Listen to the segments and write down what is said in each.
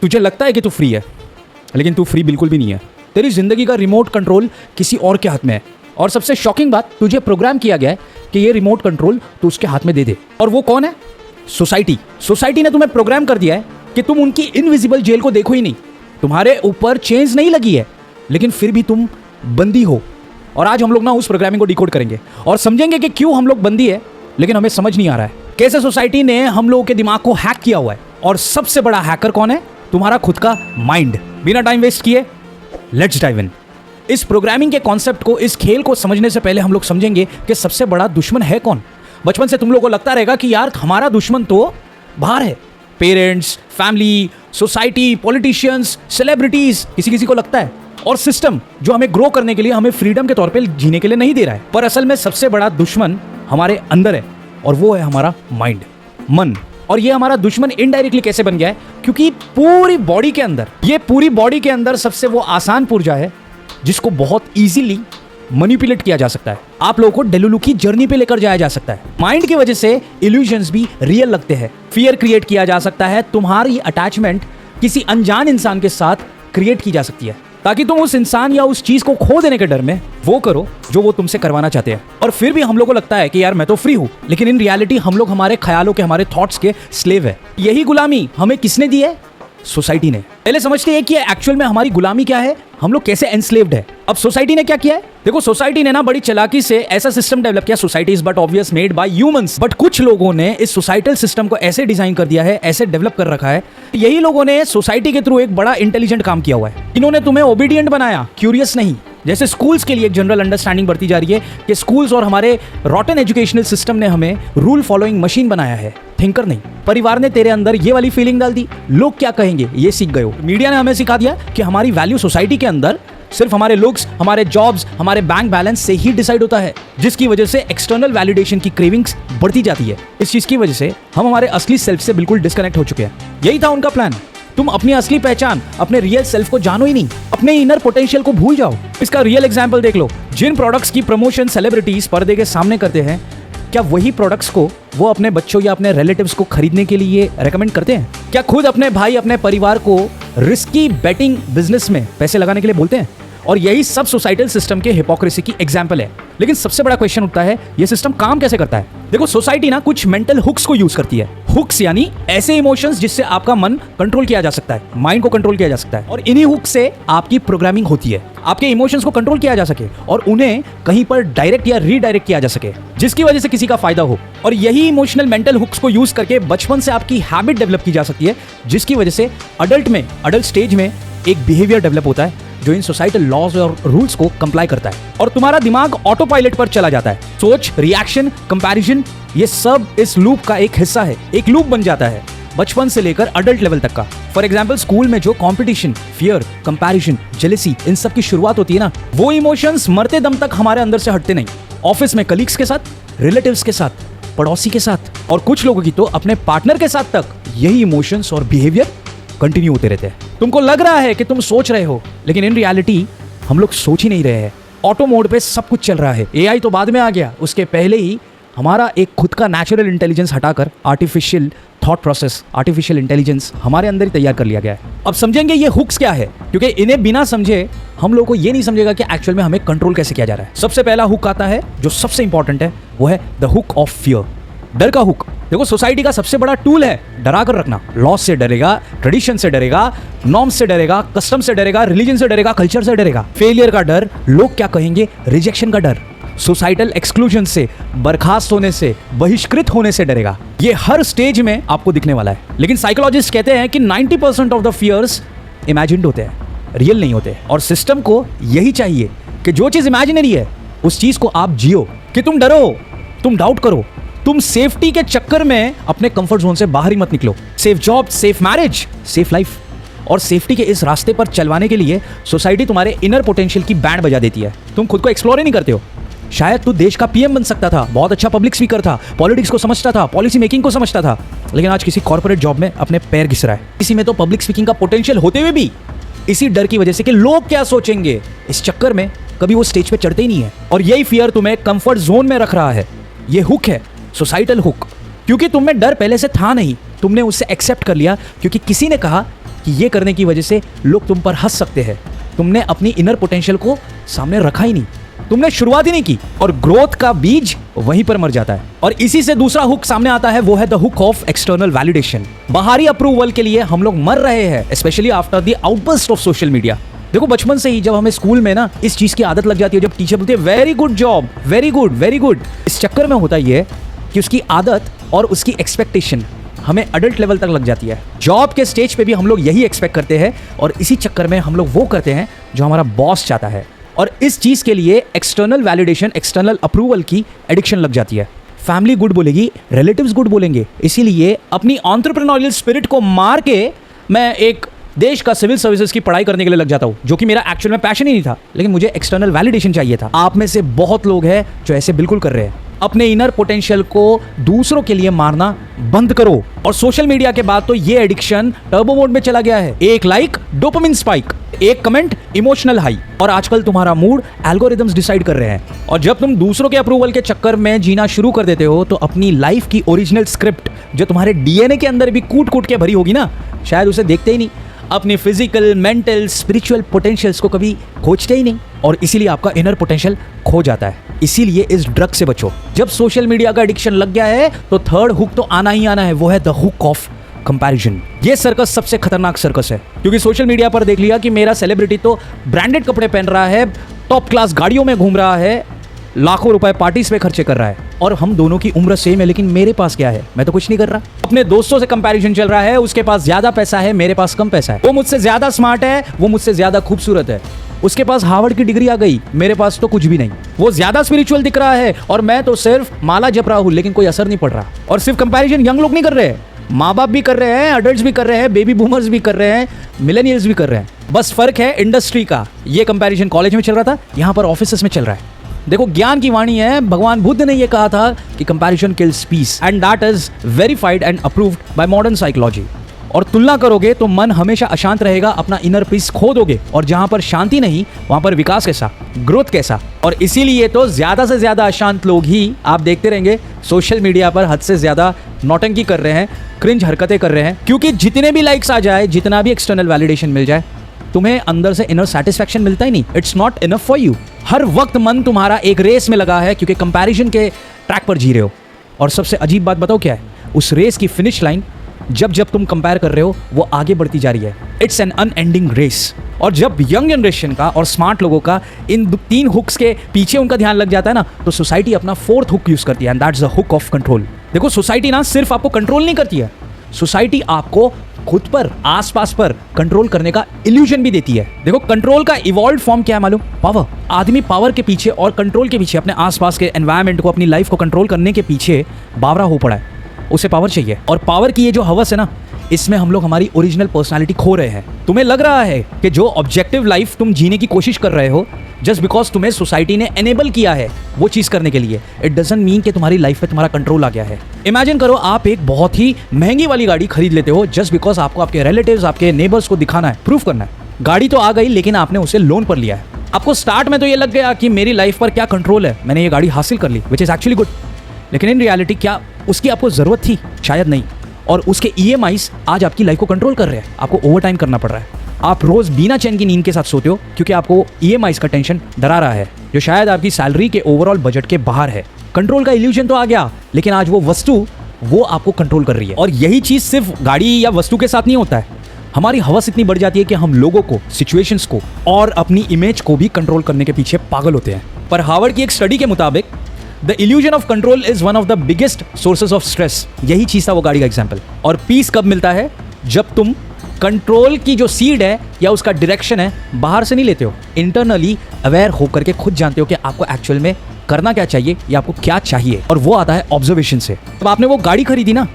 तुझे लगता है कि तू फ्री है, लेकिन तू फ्री बिल्कुल भी नहीं है। तेरी जिंदगी का रिमोट कंट्रोल किसी और के हाथ में है। और सबसे शॉकिंग बात, तुझे प्रोग्राम किया गया है कि ये रिमोट कंट्रोल तू उसके हाथ में दे दे। और वो कौन है? सोसाइटी। सोसाइटी ने तुम्हें प्रोग्राम कर दिया है कि तुम उनकी इनविजिबल जेल को देखो ही नहीं। तुम्हारे ऊपर चेंज नहीं लगी है, लेकिन फिर भी तुम बंदी हो। और आज हम लोग ना उस प्रोग्रामिंग को डिकोड करेंगे और समझेंगे कि क्यों हम लोग बंदी है, लेकिन हमें समझ नहीं आ रहा है कैसे सोसाइटी ने हम लोगों के दिमाग को हैक किया हुआ है। और सबसे बड़ा हैकर कौन है? तुम्हारा खुद का माइंड। बिना टाइम वेस्ट किए लेट्स डाइव इन। इस प्रोग्रामिंग के कॉन्सेप्ट को, इस खेल को समझने से पहले हम लोग समझेंगे कि सबसे बड़ा दुश्मन है कौन। बचपन से तुम लोगों को लगता रहेगा कि यार हमारा दुश्मन तो बाहर है, parents, family, society, politicians, celebrities, किसी किसी को लगता है, और सिस्टम जो हमें ग्रो करने के लिए, हमें फ्रीडम के तौर पे जीने के लिए नहीं दे रहा है। पर असल में सबसे बड़ा दुश्मन हमारे अंदर है, और वो है हमारा माइंड, मन। और ये हमारा दुश्मन इनडायरेक्टली कैसे बन गया है? क्योंकि पूरी बॉडी के अंदर सबसे वो आसान पुर्जा है जिसको बहुत इजीली मैनिपुलेट किया जा सकता है। आप लोगों को डेलुलू की जर्नी पे लेकर जाया जा सकता है। माइंड की वजह से इल्यूजन्स भी रियल लगते हैं। फियर क्रिएट किया जा सकता है। तुम्हारी अटैचमेंट किसी अनजान इंसान के साथ क्रिएट की जा सकती है, ताकि तुम उस इंसान या उस चीज को खो देने के डर में वो करो जो वो तुमसे करवाना चाहते हैं। और फिर भी हम लोगों को लगता है कि यार मैं तो फ्री हूं, लेकिन इन रियलिटी हम लोग हमारे ख्यालों के, हमारे थॉट्स के स्लेव है। यही गुलामी हमें किसने दी है? सोसाइटी ने। पहले समझते हैं कि एक्चुअल में हमारी गुलामी क्या है, हम लोग कैसे एनस्लेव्ड है। अब सोसाइटी ने क्या किया है? देखो, सोसाइटी ने ना बड़ी चालाकी से ऐसा सिस्टम डेवलप किया, society is but obvious made by humans, but कुछ लोगों ने इस सोसाइटल सिस्टम को ऐसे डिजाइन कर दिया है, ऐसे डेवलप कर रखा है। यही लोगों ने सोसाइटी के थ्रू एक बड़ा इंटेलिजेंट काम किया हुआ है। इन्होंने तुम्हें ओबीडियंट बनाया, क्यूरियस नहीं। जैसे स्कूल्स के लिए एक जनरल अंडरस्टैंडिंग बढ़ती जा रही है कि स्कूल्स और हमारे रॉटन एजुकेशनल सिस्टम ने हमें रूल फॉलोइंग मशीन बनाया है, थिंकर नहीं। परिवार ने तेरे अंदर ये वाली फीलिंग डाल दी, लोग क्या कहेंगे ये सीख गए हो। मीडिया ने हमें सिखा दिया कि हमारी वैल्यू सोसाइटी के अंदर सिर्फ हमारे लुक्स, हमारे जॉब्स, हमारे बैंक बैलेंस से ही डिसाइड होता है, जिसकी वजह से एक्सटर्नल वैलिडेशन की क्रेविंग्स बढ़ती जाती है। इस चीज की वजह से हम हमारे असली सेल्फ से बिल्कुल डिस्कनेक्ट हो चुके हैं। यही था उनका प्लान। तुम अपनी असली पहचान, अपने रियल सेल्फ को जानो ही नहीं, अपने इनर पोटेंशियल को भूल जाओ। इसका रियल एग्जांपल देख लो। जिन प्रोडक्ट्स की प्रमोशन सेलिब्रिटीज पर्दे के सामने करते हैं, क्या वही प्रोडक्ट्स को वो अपने बच्चों या अपने रिलेटिव्स को खरीदने के लिए रेकमेंड करते हैं? क्या खुद अपने भाई, अपने परिवार को रिस्की बेटिंग बिजनेस में पैसे लगाने के लिए बोलते हैं? और यही सब सोसाइटल सिस्टम के हिपोक्रेसी की एग्जांपल है। लेकिन सबसे बड़ा क्वेश्चन उठता है, ये सिस्टम काम कैसे करता है? देखो, सोसाइटी ना कुछ मेंटल हुक्स को यूज करती है। हुक्स यानी ऐसे इमोशंस जिससे आपका मन कंट्रोल किया जा सकता है, माइंड को कंट्रोल किया जा सकता है। और इन्हीं हुक्स से आपकी प्रोग्रामिंग होती है, आपके इमोशंस को कंट्रोल किया जा सके और उन्हें कहीं पर डायरेक्ट या रीडायरेक्ट किया जा सके, जिसकी वजह से किसी का फायदा हो। और यही इमोशनल मेंटल हुक्स को यूज करके बचपन से आपकी हैबिट डेवलप की जा सकती है, जिसकी वजह से अडल्ट स्टेज में एक बिहेवियर डेवलप होता है जो इन सोसाइटल लॉज और रूल्स को कंप्लाई करता है। और तुम्हारा दिमाग ऑटो पायलट पर चला जाता है। सोच, रिएक्शन, कंपैरिजन, ये सब इस लूप का एक हिस्सा है। एक लूप बन जाता है बचपन से लेकर अडल्ट लेवल तक का। फॉर एग्जाम्पल, स्कूल में जो कॉम्पिटिशन, फियर, कंपैरिजन, जेलेसी, इन सब की शुरुआत होती है ना, वो इमोशंस मरते दम तक हमारे अंदर से हटते नहीं। ऑफिस में कलीग्स के साथ, रिलेटिव्स के साथ, पड़ोसी के साथ, और कुछ लोगों की तो अपने पार्टनर के साथ तक यही इमोशंस और बिहेवियर कंटिन्यू होते रहते हैं। तुमको लग रहा है कि तुम सोच रहे हो, लेकिन इन रियलिटी हम लोग सोच ही नहीं रहे हैं। ऑटो मोड पे सब कुछ चल रहा है। एआई तो बाद में आ गया, उसके पहले ही हमारा एक खुद का नेचुरल इंटेलिजेंस हटाकर artificial thought process, artificial intelligence हमारे अंदर ही तैयार कर लिया गया है। अब समझेंगे ये हुक्स क्या है, क्योंकि इन्हें बिना समझे हम लोग को ये नहीं समझेगा कि एक्चुअल में हमें कंट्रोल कैसे किया जा रहा है। सबसे पहला हुक आता है जो सबसे इंपॉर्टेंट है, वो है द हुक ऑफ फियर, डर का हुक। देखो, सोसाइटी का सबसे बड़ा टूल है डरा कर रखना। लॉ से डरेगा, ट्रेडिशन से डरेगा, नॉर्म्स से डरेगा, कस्टम से डरेगा, रिलीजन से डरेगा, कल्चर से डरेगा, फेलियर का डर, लोग क्या कहेंगे, रिजेक्शन का डर, सोसाइटल एक्सक्लूजन से, बर्खास्त होने से, बहिष्कृत होने से डरेगा। ये हर स्टेज में आपको दिखने वाला है। लेकिन साइकोलॉजिस्ट कहते हैं कि 90% ऑफ द फियर्स इमेजिन्ड होते हैं, रियल नहीं होते। और सिस्टम को यही चाहिए कि जो चीज इमेजिनरी है उस चीज को आप जियो, कि तुम डरो, तुम डाउट करो, तुम सेफ्टी के चक्कर में अपने कंफर्ट जोन से बाहर ही मत निकलो। Safe job, safe marriage, safe life. और सेफ्टी के इस रास्ते पर चलवाने के लिए सोसाइटी तुम्हारे इनर पोटेंशियल की बैंड बजा देती है। तुम खुद को एक्सप्लोर ही नहीं करते हो। शायद तू देश का पीएम बन सकता था, बहुत अच्छा पब्लिक स्पीकर था, पॉलिटिक्स को समझता था, पॉलिसी मेकिंग को समझता था, लेकिन आज किसी कॉर्पोरेट जॉब में अपने पैर घिस रहा है। इसी में तो पब्लिक स्पीकिंग का पोटेंशियल होते हुए भी इसी डर की वजह से कि लोग क्या सोचेंगे, इस चक्कर में कभी वो स्टेज पे चढ़ते ही नहीं है। और यही फियर तुम्हें कंफर्ट जोन में रख रहा है। ये हुक है, सोसाइटल हुक। क्योंकि तुम में डर पहले से था नहीं, तुमने उसे एक्सेप्ट कर लिया क्योंकि किसी ने कहा कि ये करने की वजह से लोग तुम पर हंस सकते हैं। तुमने अपनी इनर पोटेंशियल को सामने रखा ही नहीं, तुमने शुरुआत ही नहीं की, और ग्रोथ का बीज वहीं पर मर जाता है। और इसी से दूसरा हुक सामने आता है, वो है the hook of external validation. बाहरी अप्रूवल के लिए हम लोग मर रहे हैं, specially after the outburst of social media. देखो बचपन से ही जब हमें स्कूल में ना इस चीज की आदत लग जाती है, जब टीचर बोलती है very good job, very good very good, इस चक्कर में होता ये है कि उसकी आदत और उसकी एक्सपेक्टेशन हमें अडल्ट लेवल तक लग जाती है। जॉब के स्टेज पे भी हम लोग यही एक्सपेक्ट करते हैं, और इसी चक्कर में हम लोग वो करते हैं जो हमारा बॉस चाहता है, और इस चीज के लिए एक्सटर्नल वैलिडेशन, एक्सटर्नल अप्रूवल की एडिक्शन लग जाती है। फैमिली गुड बोलेगी, रिलेटिव्स गुड बोलेंगे, इसीलिए अपनी एंटरप्रेन्योरियल स्पिरिट को मार के मैं एक देश का सिविल सर्विसेज की पढ़ाई करने के लिए लग जाता हूँ, जो कि मेरा एक्चुअल में पैशन ही नहीं था, लेकिन मुझे एक्सटर्नल वैलिडेशन चाहिए था। आप में से बहुत लोग हैं जो ऐसे बिल्कुल कर रहे हैं। अपने इनर पोटेंशियल को दूसरों के लिए मारना बंद करो। और सोशल मीडिया के बाद तो ये एडिक्शन टर्बो मोड में चला गया है। एक लाइक डोपामिन स्पाइक, एक कमेंट इमोशनल हाई, और आजकल तुम्हारा मूड एल्गोरिदम्स डिसाइड कर रहे हैं। और जब तुम दूसरों के अप्रूवल के चक्कर में जीना शुरू कर देते हो, तो अपनी लाइफ की ओरिजिनल स्क्रिप्ट जो तुम्हारे डीएनए के अंदर भी कूट कूट के भरी होगी ना, शायद उसे देखते ही नहीं। अपनी फिजिकल, मेंटल, स्पिरिचुअल पोटेंशियल्स को कभी खोजते ही नहीं, और इसीलिए आपका इनर पोटेंशियल खो जाता है। इसीलिए इस ड्रग से बचो। जब सोशल मीडिया का एडिक्शन लग गया है तो थर्ड हुक तो आना ही आना है, वो है द हुक ऑफ कंपैरिजन। ये सर्कस सबसे खतरनाक सर्कस है, क्योंकि सोशल मीडिया पर देख लिया कि मेरा सेलिब्रिटी तो ब्रांडेड कपड़े पहन रहा है, टॉप क्लास गाड़ियों में घूम रहा है, लाखों रुपए पार्टीज पे खर्चे कर रहा है, और हम दोनों की उम्र सेम है, लेकिन मेरे पास क्या है, मैं तो कुछ नहीं कर रहा। अपने दोस्तों से कंपैरिजन चल रहा है, उसके पास ज्यादा पैसा है, मेरे पास कम पैसा है। वो मुझसे ज्यादा स्मार्ट है, वो मुझसे ज्यादा खूबसूरत है, उसके पास हार्वर्ड की डिग्री आ गई, मेरे पास तो कुछ भी नहीं। वो ज्यादा स्पिरिचुअल दिख रहा है, और मैं तो सिर्फ माला जप रहा हूं, लेकिन कोई असर नहीं पड़ रहा। और सिर्फ कंपैरिजन यंग लोग नहीं कर रहे, माँ बाप भी कर रहे हैं, अडल्ट्स भी कर रहे हैं, बेबी बूमर्स भी कर रहे हैं, मिलेनियल्स भी कर रहे हैं। बस फर्क है इंडस्ट्री का। ये कंपैरिजन कॉलेज में चल रहा था, यहाँ पर ऑफिसेस में चल रहा है। देखो ज्ञान की वाणी है, भगवान बुद्ध ने यह कहा था कि comparison kills peace, and that is verified and approved by modern psychology. और तुलना करोगे तो मन हमेशा अशांत रहेगा, अपना इनर पीस खो दोगे, और जहां पर शांति नहीं वहां पर विकास कैसा, ग्रोथ कैसा। और इसीलिए तो ज्यादा से ज्यादा अशांत लोग ही आप देखते रहेंगे सोशल मीडिया पर हद से ज्यादा नौटंकी कर रहे हैं, क्रिंज हरकतें कर रहे हैं, क्योंकि जितने भी लाइक्स आ जाए, जितना भी एक्सटर्नल वैलिडेशन मिल जाए, तुम्हें अंदर से इनर सेटिस्फैक्शन मिलता ही नहीं। It's not enough for you. हर वक्त मन तुम्हारा एक रेस में लगा है, क्योंकि कंपैरिजन के ट्रैक पर जी रहे हो। और सबसे अजीब बात बताओ क्या है, उस रेस की फिनिश लाइन जब जब तुम कंपेयर कर रहे हो वो आगे बढ़ती जा रही है। It's an unending race. और जब यंग जनरेशन का और स्मार्ट लोगों का इन तीन हुक्स के पीछे उनका ध्यान लग जाता है ना, तो सोसाइटी अपना फोर्थ हुक यूज करती है, and that's the hook of control. देखो सोसाइटी ना सिर्फ आपको कंट्रोल नहीं करती है, सोसाइटी आपको खुद पर, आसपास पर कंट्रोल करने का इल्यूजन भी देती है। देखो कंट्रोल का इवॉल्व फॉर्म क्या है मालूम? पावर। आदमी पावर के पीछे और कंट्रोल के पीछे, अपने आसपास के एनवायरनमेंट को, अपनी लाइफ को कंट्रोल करने के पीछे बावरा हो पड़ा है। उसे पावर चाहिए, और पावर की ये जो हवस है ना, इसमें हम लोग हमारी ओरिजिनल पर्सनालिटी खो रहे हैं। तुम्हें लग रहा है कि जो ऑब्जेक्टिव लाइफ तुम जीने की कोशिश कर रहे हो, जस्ट बिकॉज तुम्हें सोसाइटी ने एनेबल किया है वो चीज करने के लिए, इट डजंट मीन कि तुम्हारी लाइफ पे तुम्हारा कंट्रोल आ गया है। इमेजिन करो आप एक बहुत ही महंगी वाली गाड़ी खरीद लेते हो, जस्ट बिकॉज आपको आपके रिलेटिव्स, आपके नेबर्स को दिखाना है, प्रूफ करना है। गाड़ी तो आ गई, लेकिन आपने उसे लोन पर लिया है। आपको स्टार्ट में तो ये लग गया कि मेरी लाइफ पर क्या कंट्रोल है, मैंने ये गाड़ी हासिल कर ली, विच इज एक्चुअली गुड। लेकिन इन रियलिटी क्या उसकी आपको जरूरत थी? शायद नहीं। और उसके EMIs आज आपकी लाइफ को कंट्रोल कर रहे हैं, आपको ओवर टाइम करना पड़ रहा है। आप रोज बिना चैन की नींद के साथ सोते हो, क्योंकि आपको EMIs का टेंशन डरा रहा है, जो शायद आपकी सैलरी के ओवरऑल बजट के बाहर है। कंट्रोल का इल्यूजन तो आ गया, लेकिन आज वो वस्तु वो आपको कंट्रोल कर रही है। और यही चीज सिर्फ गाड़ी या वस्तु के साथ नहीं होता है। हमारी हवस इतनी बढ़ जाती है कि हम लोगों को, सिचुएशंस को और अपनी इमेज को भी कंट्रोल करने के पीछे पागल होते हैं। पर हार्वर्ड की एक स्टडी के मुताबिक the illusion of control is one of the biggest sources of stress. यही चीज था वो गाड़ी का एग्जाम्पल। और पीस कब मिलता है? जब तुम कंट्रोल की जो सीड है या उसका डायरेक्शन है बाहर से नहीं लेते हो, इंटरनली अवेयर होकर के खुद जानते हो कि आपको एक्चुअल में करना क्या चाहिए या आपको क्या चाहिए। और वो आता है ऑब्जर्वेशन से। तब आपने वो गाड़ी खरीदी ना,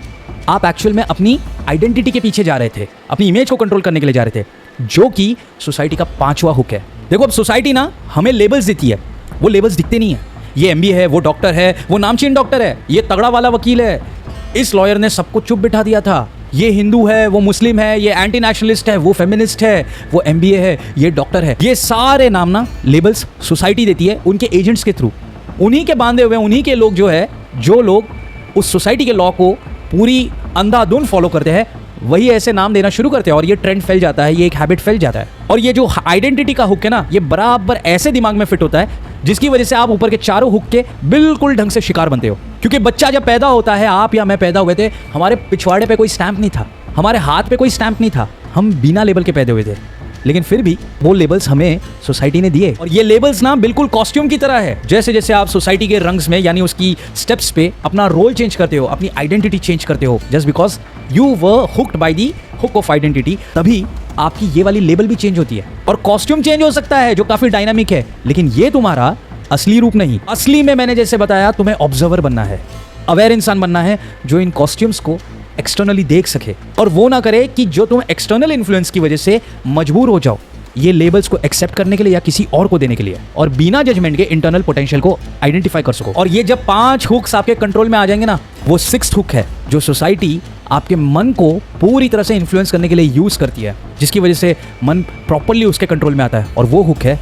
आप एक्चुअल में अपनी आइडेंटिटी के पीछे जा रहे थे, अपनी इमेज को कंट्रोल करने के लिए जा रहे थे, जो कि सोसाइटी का 5वां हुक है। देखो अब सोसाइटी ना हमें लेबल्स देती है, वो लेबल्स दिखते नहीं है। ये MBA है, वो डॉक्टर है, वो नामचीन डॉक्टर है, ये तगड़ा वाला वकील है, इस लॉयर ने सबको चुप बिठा दिया था, ये हिंदू है, वो मुस्लिम है, ये एंटी नेशनलिस्ट है, वो फेमिनिस्ट है, वो MBA है, ये डॉक्टर है। ये सारे नाम ना लेबल्स सोसाइटी देती है उनके एजेंट्स के थ्रू। उन्हीं के बांधे हुए उन्हीं के लोग जो है, जो लोग उस सोसाइटी के लॉ को पूरी अंधाधुंध फॉलो करते हैं, वही ऐसे नाम देना शुरू करते हैं और ये ट्रेंड फैल जाता है, ये एक हैबिट फैल जाता है। और ये जो आइडेंटिटी का हुक है ना, ये बराबर ऐसे दिमाग में फिट होता है जिसकी वजह से आप ऊपर के चारों हुक के बिल्कुल ढंग से शिकार बनते हो। क्योंकि बच्चा जब पैदा होता है, आप या मैं पैदा हुए थे, हमारे पिछवाड़े पे कोई स्टैंप नहीं था, हमारे हाथ पे कोई स्टैंप नहीं था, हम बिना लेबल के पैदा हुए थे। लेकिन फिर भी वो लेबल्स हमें सोसाइटी ने दिए, और ये लेबल्स ना बिल्कुल कॉस्ट्यूम की तरह है। जैसे जैसे आप सोसाइटी के रंग्स में यानी उसकी स्टेप्स पे अपना रोल चेंज करते हो, अपनी आइडेंटिटी चेंज करते हो, just because you were hooked by the hook of identity, तभी आपकी ये वाली लेबल भी चेंज होती है। और कॉस्ट्यूम चेंज हो सकता है जो काफी डायनामिक है, लेकिन ये तुम्हारा असली रूप नहीं। असली में मैंने जैसे बताया, तुम्हें ऑब्जर्वर बनना है, अवेयर इंसान बनना है, जो इन कॉस्ट्यूम्स को एक्सटर्नली देख सके और वो ना करे कि जो तुम एक्सटर्नल इन्फ्लुएंस की वजह से मजबूर हो जाओ ये लेबल्स को एक्सेप्ट करने के लिए या किसी और को देने के लिए, और बिना जजमेंट के इंटरनल पोटेंशियल को आइडेंटिफाई कर सको। और ये जब 5 हुक्स आपके कंट्रोल में आ जाएंगे ना, वो 6th हुक है जो सोसाइटी आपके मन को पूरी तरह से इन्फ्लुएंस करने के लिए यूज करती है, जिसकी वजह से मन प्रॉपर्ली उसके कंट्रोल में आता है। और वो हुक है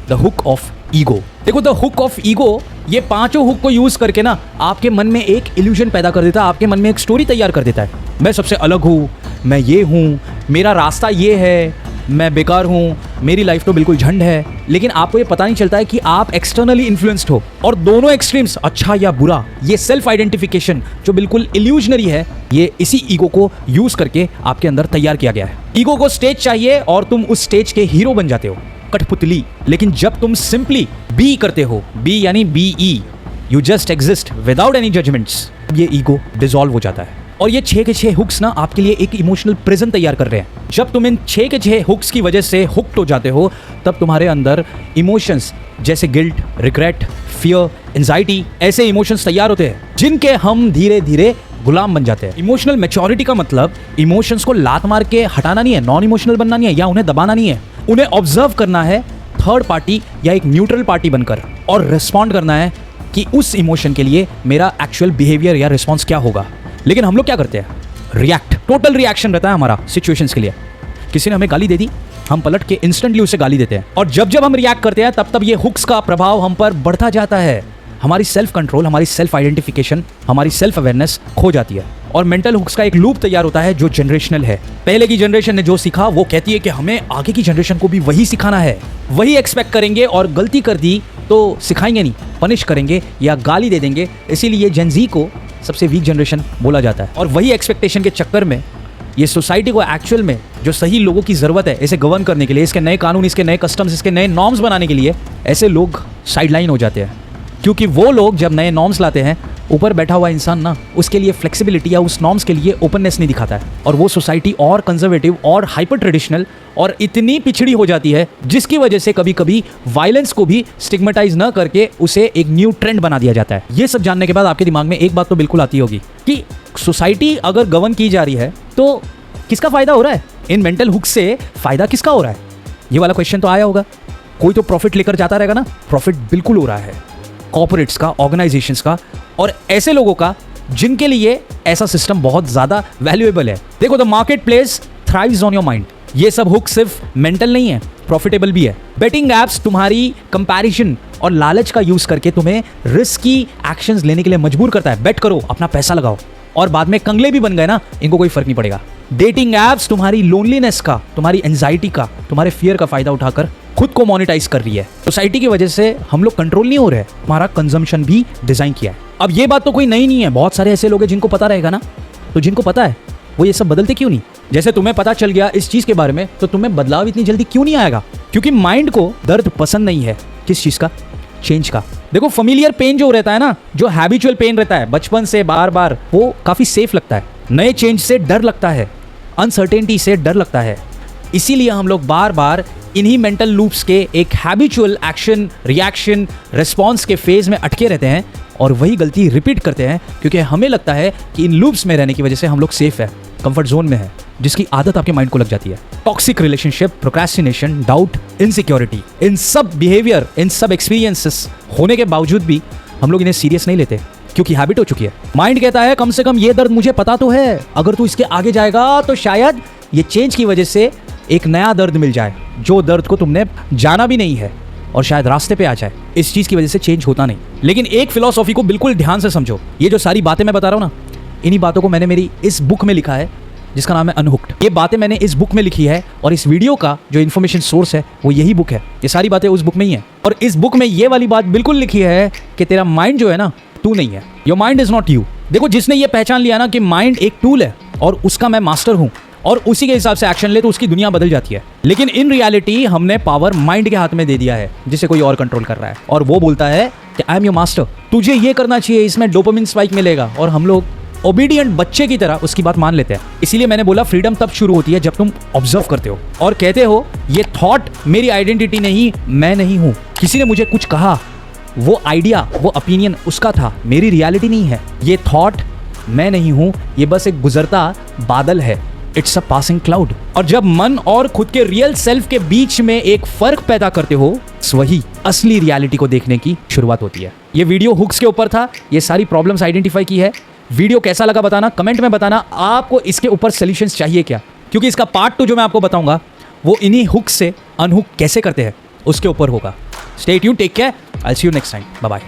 द हुक ऑफ ईगो। देखो, द हुक ऑफ ईगो ये 5 हुक को यूज करके ना आपके मन में एक इल्यूजन पैदा कर देता है, आपके मन में एक स्टोरी तैयार कर देता है। मैं सबसे अलग हूँ, मैं ये हूँ, मेरा रास्ता ये है, मैं बेकार हूँ, मेरी लाइफ तो बिल्कुल झंड है। लेकिन आपको ये पता नहीं चलता है कि आप एक्सटर्नली इन्फ्लुएंस्ड हो। और दोनों एक्सट्रीम्स, अच्छा या बुरा, ये सेल्फ आइडेंटिफिकेशन जो बिल्कुल इल्यूजनरी है, ये इसी ईगो को यूज करके आपके अंदर तैयार किया गया है। ईगो को स्टेज चाहिए और तुम उस स्टेज के हीरो बन जाते हो, कठपुतली। लेकिन जब तुम सिंपली बी करते हो, बी यानी BE, you just exist without any judgments, ये ईगो डिसॉल्व हो जाता है। और ये 6 के 6 हुक्स ना आपके लिए एक इमोशनल प्रिजन तैयार कर रहे हैं। जब तुम इन 6 के 6 हुक्स की वजह से हुक्ड हो जाते हो, तब तुम्हारे अंदर इमोशंस जैसे गिल्ट, रिग्रेट, फियर, एंजाइटी, ऐसे इमोशंस तैयार होते हैं जिनके हम धीरे धीरे गुलाम बन जाते हैं। इमोशनल मैच्योरिटी का मतलब इमोशंस को लात मार के हटाना नहीं है, नॉन इमोशनल बनना नहीं है या उन्हें दबाना नहीं है, उन्हें ऑब्जर्व करना है थर्ड पार्टी या एक न्यूट्रल पार्टी बनकर, और रिस्पॉन्ड करना है कि उस इमोशन के लिए मेरा एक्चुअल बिहेवियर या रिस्पॉन्स क्या होगा। लेकिन हम लोग क्या करते हैं? रिएक्ट, टोटल रिएक्शन रहता है हमारा सिचुएशंस के लिए। किसी ने हमें गाली दे दी, हम पलट के इंस्टेंटली उसे गाली देते हैं, और जब जब हम रिएक्ट करते हैं तब तब ये हुक्स का प्रभाव हम पर बढ़ता जाता है। हमारी सेल्फ कंट्रोल, हमारी सेल्फ आइडेंटिफिकेशन, हमारी सेल्फ अवेयरनेस खो जाती है, और मेंटल हुक्स का एक लूप तैयार होता है जो जनरेशनल है। पहले की जनरेशन ने जो सीखा वो कहती है कि हमें आगे की जनरेशन को भी वही सिखाना है, वही एक्सपेक्ट करेंगे, और गलती कर दी तो सिखाएंगे नहीं, पनिश करेंगे या गाली दे देंगे। इसीलिए जेन ज़ी को सबसे वीक जनरेशन बोला जाता है। और वही एक्सपेक्टेशन के चक्कर में ये सोसाइटी को एक्चुअल में जो सही लोगों की ज़रूरत है इसे गवर्न करने के लिए, इसके नए कानून, इसके नए कस्टम्स, इसके नए नॉर्म्स बनाने के लिए, ऐसे लोग साइडलाइन हो जाते हैं। क्योंकि वो लोग जब नए नॉर्म्स लाते हैं, ऊपर बैठा हुआ इंसान ना उसके लिए फ्लेक्सिबिलिटी या उस नॉर्म्स के लिए ओपननेस नहीं दिखाता है, और वो सोसाइटी और कंजर्वेटिव और हाइपर ट्रेडिशनल और इतनी पिछड़ी हो जाती है, जिसकी वजह से कभी कभी वायलेंस को भी स्टिग्मेटाइज न करके उसे एक न्यू ट्रेंड बना दिया जाता है। ये सब जानने के बाद आपके दिमाग में एक बात तो बिल्कुल आती होगी कि सोसाइटी अगर गवर्न की जा रही है तो किसका फायदा हो रहा है? इन मेंटल हुक से फायदा किसका हो रहा है? ये वाला क्वेश्चन तो आया होगा। कोई तो प्रॉफिट लेकर जाता रहेगा ना। प्रॉफिट बिल्कुल हो रहा है कॉर्पोरेट्स का, ऑर्गेनाइजेशंस का, और ऐसे लोगों का जिनके लिए ऐसा सिस्टम बहुत ज़्यादा वैल्यूएबल है। देखो, the market place thrives on your mind. ये सब हुक सिर्फ मेंटल नहीं है, प्रॉफिटेबल भी है। बेटिंग एप्स तुम्हारी कंपैरिजन और लालच का यूज करके तुम्हें रिस्की एक्शंस लेने के लिए मजबूर करता है। बेट करो, अपना पैसा लगाओ, और बाद में कंगले भी बन गए ना, इनको कोई फर्क नहीं पड़ेगा। डेटिंग एप्स तुम्हारी लोनलीनेस का, तुम्हारी एंजाइटी का, तुम्हारे फियर का फायदा उठाकर खुद को मोनेटाइज कर रही है। सोसाइटी की वजह से हम लोग कंट्रोल नहीं हो रहे, हमारा कंजम्पशन भी डिजाइन किया है। अब ये बात तो कोई नई नहीं है, बहुत सारे ऐसे लोग हैं जिनको पता रहेगा ना। तो जिनको पता है वो ये सब बदलते क्यों नहीं? जैसे तुम्हें पता चल गया इस चीज के बारे में, तो तुम्हें बदलाव इतनी जल्दी क्यों नहीं आएगा? क्योंकि माइंड को दर्द पसंद नहीं है। किस चीज का? चेंज का। देखो, फेमिलियर पेन जो रहता है ना, जो हैबिचुअल पेन रहता है बचपन से बार बार, वो काफी सेफ लगता है। नए चेंज से डर लगता है, अनसर्टेनिटी से डर लगता है। इसीलिए हम लोग बार बार इन्हीं मेंटल लूप्स के एक हैबिचुअल एक्शन, रिएक्शन, रिस्पॉन्स के फेज में अटके रहते हैं और वही गलती रिपीट करते हैं, क्योंकि हमें लगता है कि इन लूप्स में रहने की वजह से हम लोग सेफ है, कंफर्ट जोन में है, जिसकी आदत आपके माइंड को लग जाती है। Toxic relationship, procrastination, doubt, insecurity, इन सब बिहेवियर, इन सब एक्सपीरियंसेस होने के बावजूद भी हम लोग इन्हें सीरियस नहीं लेते, क्योंकि हैबिट हो चुकी है। माइंड कहता है कम से कम ये दर्द मुझे पता तो है, अगर तू इसके आगे जाएगा तो शायद ये चेंज की वजह से एक नया दर्द मिल जाए, जो दर्द को तुमने जाना भी नहीं है, और शायद रास्ते पे आ जाए। इस चीज की वजह से चेंज होता नहीं। लेकिन एक फिलॉसफी को बिल्कुल ध्यान से समझो। ये जो सारी बातें मैं बता रहा हूँ ना, इन्हीं बातों को मैंने मेरी इस बुक में लिखा है, जिसका नाम है अनहुक्ड। ये बातें मैंने इस बुक में लिखी है और इस वीडियो का जो इन्फॉर्मेशन सोर्स है वो यही बुक है। ये सारी बातें उस बुक में ही है और इस बुक में ये वाली बात बिल्कुल लिखी है कि तेरा माइंड जो है ना, तू नहीं है। Your mind is not you. देखो, जिसने ये पहचान लिया ना कि माइंड एक टूल है और उसका मैं मास्टर हूं और उसी के हिसाब से एक्शन ले तो उसकी दुनिया बदल जाती है। लेकिन इन रियलिटी हमने पावर माइंड के हाथ में दे दिया है जिसे कोई और कंट्रोल कर रहा है और वो बोलता है कि आई एम योर मास्टर, तुझे ये करना चाहिए, इसमें डोपामिन स्पाइक मिलेगा। और हम लोग ओबीडियंट बच्चे की तरह उसकी बात मान लेते हैं। इसीलिए मैंने बोला फ्रीडम तब शुरू होती है जब तुम ऑब्जर्व करते हो और कहते हो ये थॉट मेरी आइडेंटिटी नहीं, मैं नहीं हूं। किसी ने मुझे कुछ कहा, वो आइडिया, वो ओपिनियन उसका था, मेरी रियलिटी नहीं है। ये थॉट मैं नहीं हूं, ये बस एक गुजरता बादल है। It's a passing cloud. और जब मन और खुद के रियल सेल्फ के बीच में एक फर्क पैदा करते हो, वही असली रियलिटी को देखने की शुरुआत होती है। ये वीडियो हुक्स के ऊपर था, ये सारी प्रॉब्लम्स आइडेंटिफाई की है। वीडियो कैसा लगा बताना, कमेंट में बताना आपको इसके ऊपर सॉल्यूशंस चाहिए क्या, क्योंकि इसका पार्ट 2 जो मैं आपको बताऊंगा वो इन्हीं हुक्स से अनहुक कैसे करते हैं उसके ऊपर होगा। Stay tuned, take care, I will see you next time, bye bye.